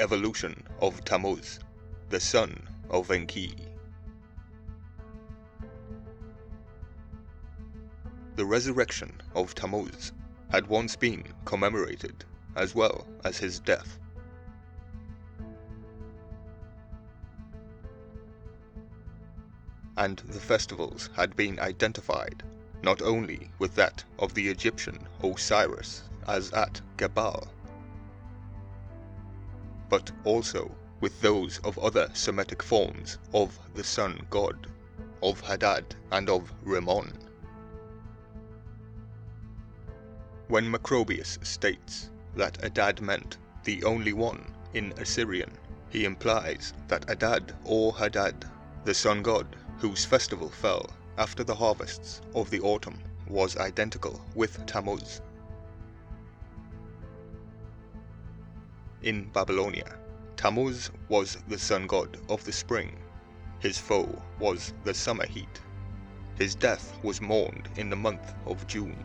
evolution of Tammuz, the son of Enki. The resurrection of Tammuz had once been commemorated, as well as his death. And the festivals had been identified not only with that of the Egyptian Osiris as at Gebal, but also with those of other Semitic forms of the sun god, of Hadad and of Rimmon. When Macrobius states that Hadad meant the only one in Assyrian, he implies that Hadad or Hadad, the sun god whose festival fell after the harvests of the autumn, was identical with Tammuz. In Babylonia, Tammuz was the sun god of the spring. His foe was the summer heat. His death was mourned in the month of June.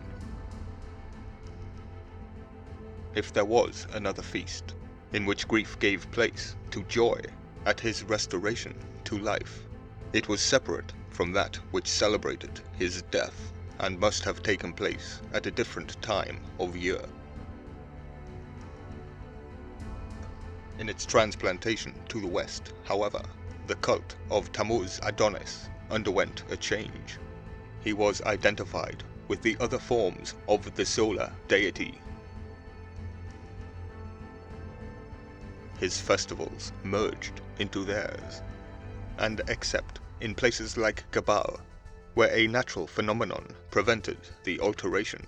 If there was another feast, in which grief gave place to joy at his restoration to life, it was separate from that which celebrated his death, and must have taken place at a different time of year. In its transplantation to the west, however, the cult of Tammuz Adonis underwent a change. He was identified with the other forms of the solar deity. His festivals merged into theirs, and except in places like Gebal, where a natural phenomenon prevented the alteration,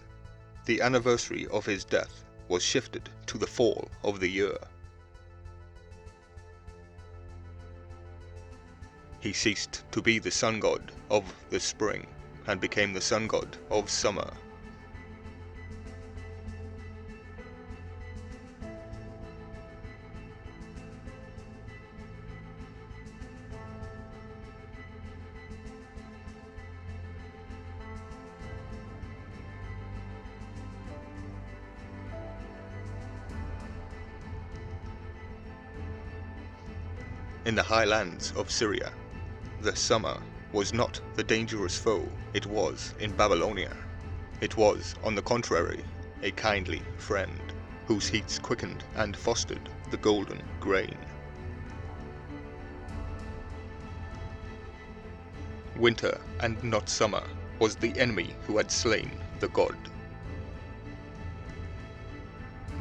the anniversary of his death was shifted to the fall of the year. He ceased to be the sun god of the spring and became the sun god of summer. In the highlands of Syria, the summer was not the dangerous foe it was in Babylonia. It was, on the contrary, a kindly friend, whose heats quickened and fostered the golden grain. Winter, and not summer, was the enemy who had slain the god.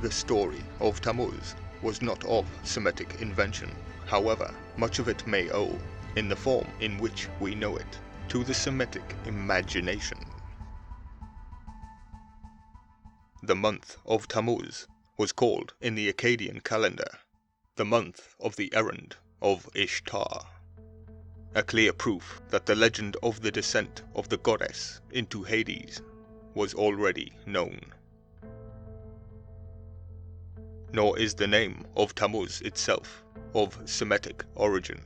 The story of Tammuz was not of Semitic invention. However, much of it may owe, in the form in which we know it, to the Semitic imagination. The month of Tammuz was called in the Akkadian calendar the month of the errand of Ishtar, a clear proof that the legend of the descent of the goddess into Hades was already known. Nor is the name of Tammuz itself of Semitic origin.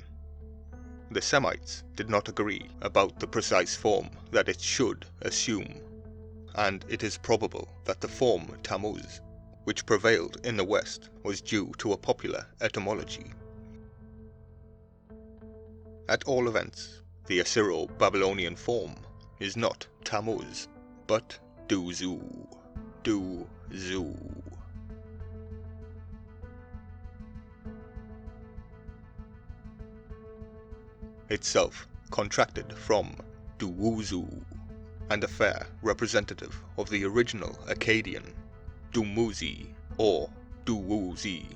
The Semites did not agree about the precise form that it should assume, and it is probable that the form Tammuz, which prevailed in the West, was due to a popular etymology. At all events, the Assyro-Babylonian form is not Tammuz, but Duzu. Itself contracted from Duwuzu, and a fair representative of the original Akkadian Dumuzid or Duwuzi,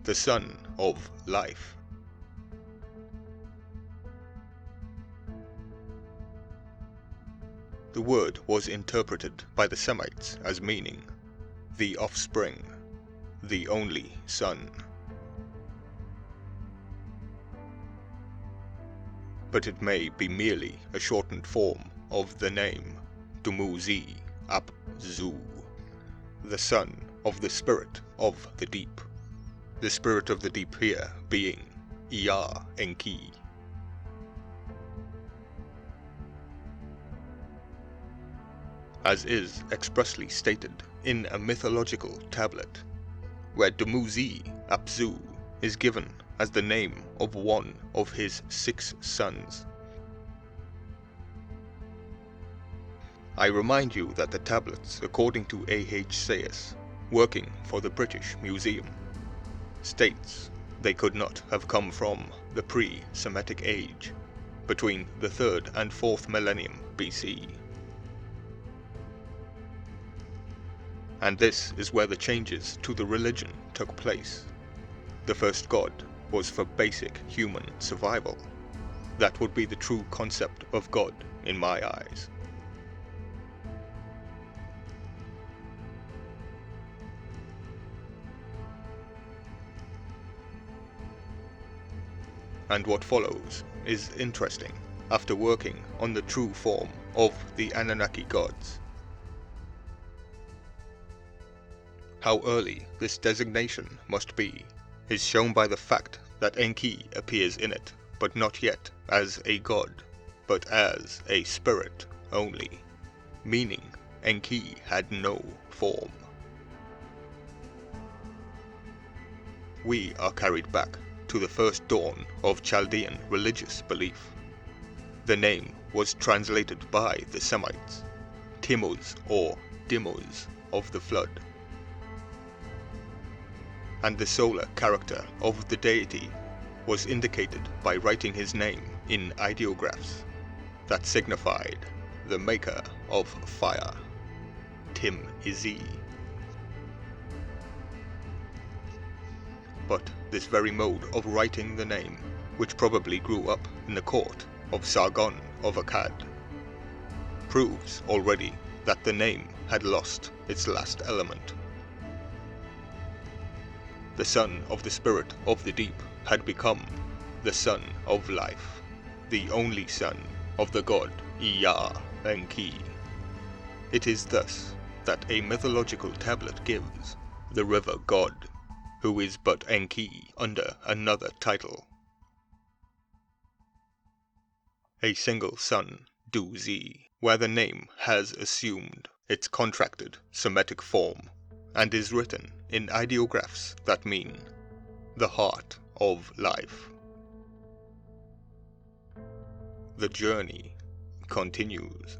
the son of life. The word was interpreted by the Semites as meaning the offspring, the only son. But it may be merely a shortened form of the name Dumuzid Abzu, the son of the spirit of the deep. The spirit of the deep here being Enki. As is expressly stated in a mythological tablet, where Dumuzid Abzu is given as the name of one of his 6 sons. I remind you that the tablets, according to A.H. Sayers, working for the British Museum, states they could not have come from the pre-Semitic age, between the 3rd and 4th millennium BC. And this is where the changes to the religion took place. The first god was for basic human survival. That would be the true concept of God in my eyes. And what follows is interesting after working on the true form of the Anunnaki gods. How early this designation must be is shown by the fact that Enki appears in it, but not yet as a god, but as a spirit only, meaning Enki had no form. We are carried back to the first dawn of Chaldean religious belief. The name was translated by the Semites, Tammuz or Dumuz of the flood. And the solar character of the deity was indicated by writing his name in ideographs that signified the maker of fire, Tim-Izi. But this very mode of writing the name, which probably grew up in the court of Sargon of Akkad, proves already that the name had lost its last element. The son of the spirit of the deep had become the son of life, the only son of the god Ea Enki. It is thus that a mythological tablet gives the river god, who is but Enki under another title. A single son, Duzi, where the name has assumed its contracted Semitic form and is written in ideographs that mean the heart of life. The journey continues.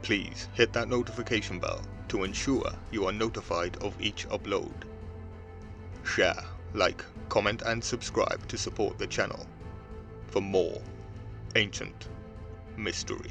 Please hit that notification bell to ensure you are notified of each upload. Share, like, comment and subscribe to support the channel for more ancient mystery.